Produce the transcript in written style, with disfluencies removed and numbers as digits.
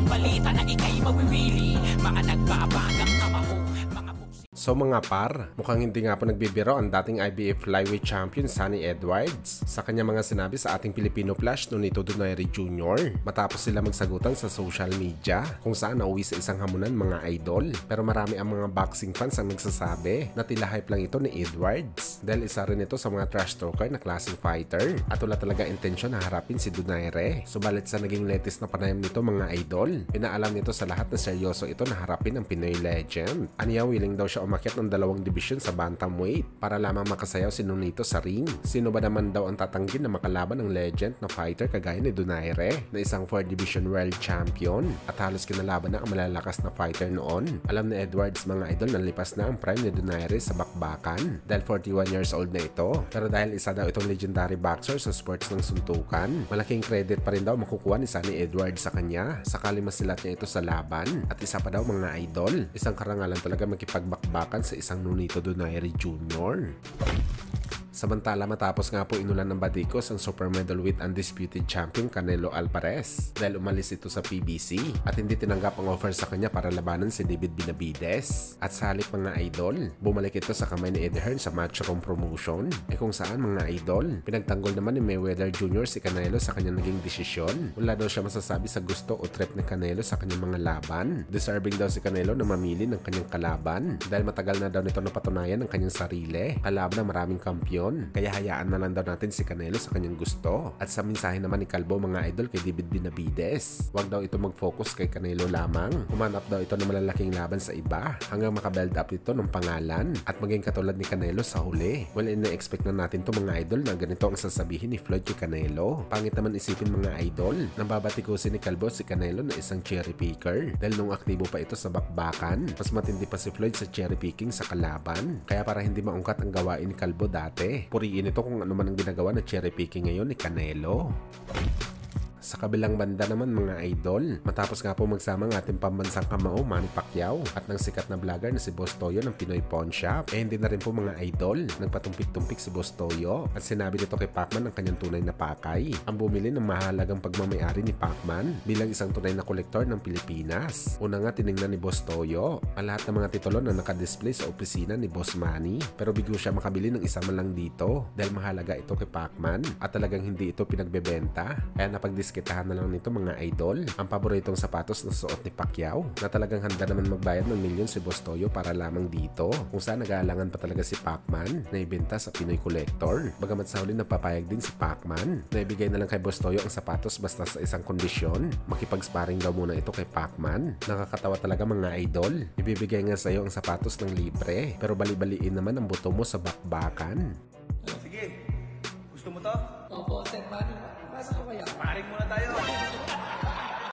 balita na ikay mawiwili. Mga nagbabagang kamao, mga So mga par, mukhang hindi nga po nagbibiro ang dating IBF Flyweight Champion Sunny Edwards sa kanya mga sinabi sa ating Filipino Flash Nonito Donaire Jr. matapos sila magsagutan sa social media kung saan nauwi sa isang hamunan mga idol. Pero marami ang mga boxing fans ang nagsasabi na tila hype lang ito ni Edwards dahil isa rin ito sa mga trash talker na klaseng fighter at wala talaga intensyon na harapin si Donaire. Subalit sa naging latest na panayam nito mga idol, pinaalam nito sa lahat na seryoso ito na harapin ang Pinoy legend. Aniya willing daw siya umakyat ng 2 division sa bantamweight para lamang makasayaw si Nonito sa ring. Sino ba naman daw ang tatanggin na makalaban ng legend na fighter kagaya ni Donaire na isang 4 division world champion at halos kinalaban na ang malalakas na fighter noon. Alam ni Edwards mga idol na lipas na ang prime ni Donaire sa bakbakan dahil 41 years old na ito. Pero dahil isa daw itong legendary boxer sa sports ng suntukan, malaking credit pa rin daw makukuha ni Sunny Edwards sa kanya sakali masilat niya ito sa laban. At isa pa daw mga idol, isang karangalan talaga makipagbakbakan sa isang Nonito Donaire Jr. Samantala matapos nga po inulan ng badikos ang super middleweight undisputed champion Canelo Alvarez dahil umalis ito sa PBC at hindi tinanggap ang offer sa kanya para labanan si David Benavides. At sa halip mga idol, bumalik ito sa kamay ni Eddie Hearn sa Matchroom Promotion kung saan mga idol, pinagtanggol naman ni Mayweather Jr. si Canelo sa kanyang naging desisyon. Wala daw siya masasabi sa gusto o threat ni Canelo sa kanyang mga laban. Deserving daw si Canelo na mamili ng kanyang kalaban dahil matagal na daw nito napatunayan ng kanyang sarili kalaban ng maraming kampiyon. Kaya hayaan na lang daw natin si Canelo sa kanyang gusto. At sa mensahe naman ni Calvo mga idol kay David Benavides, wag daw ito mag-focus kay Canelo lamang. Humanap daw ito ng malalaking laban sa iba hanggang makabuild up ito ng pangalan at maging katulad ni Canelo sa huli. Well, ina-expect na natin to mga idol na ganito ang sasabihin ni Floyd kay Canelo. Pangit naman isipin mga idol, nang babatikusin ni Calvo si Canelo na isang cherry picker dahil nung aktibo pa ito sa bakbakan, mas matindi pa si Floyd sa cherry picking sa kalaban. Kaya para hindi maungkat ang gawain ni Calvo dati, puriin ito kung ano man ang ginagawa na cherry picking ngayon ni Canelo. Sa kabilang banda naman mga idol, matapos nga po magsama ang ating pambansang kamao Manny Pacquiao at ng sikat na vlogger na si Boss Toyo ng Pinoy Pawn Shop, hindi na rin po mga idol nagpatumpik-tumpik si Boss Toyo at sinabi dito kay Pacman ang kanyang tunay na pakay, ang bumili ng mahalagang pagmamayari ni Pacman bilang isang tunay na kolektor ng Pilipinas. Una nga tiningnan ni Boss Toyo ang lahat ng mga titulo na nakadisplay sa opisina ni Boss Manny, pero bigo siya makabili ng isa man lang dito dahil mahalaga ito kay Pacman at talagang hindi ito pinagbebenta. Kaya napagdiskitahan na lang nito mga idol ang paboritong sapatos na suot ni Pacquiao na talagang handa naman magbayad ng milyon si Boss Toyo para lamang dito, kung saan nag-aalangan pa talaga si Pacman na ibenta sa Pinoy Collector. Bagamat sa huli napapayag din si Pacman na ibigay na lang kay Boss Toyo ang sapatos basta sa isang kondisyon, makipag-sparring daw muna ito kay Pacman. Nakakatawa talaga mga idol, ibibigay nga sa iyo ang sapatos ng libre pero bali-baliin naman ang buto mo sa bakbakan. Sige, gusto mo to? Opo, Sir Manny. Pasok ko kaya. Sparring muna tayo.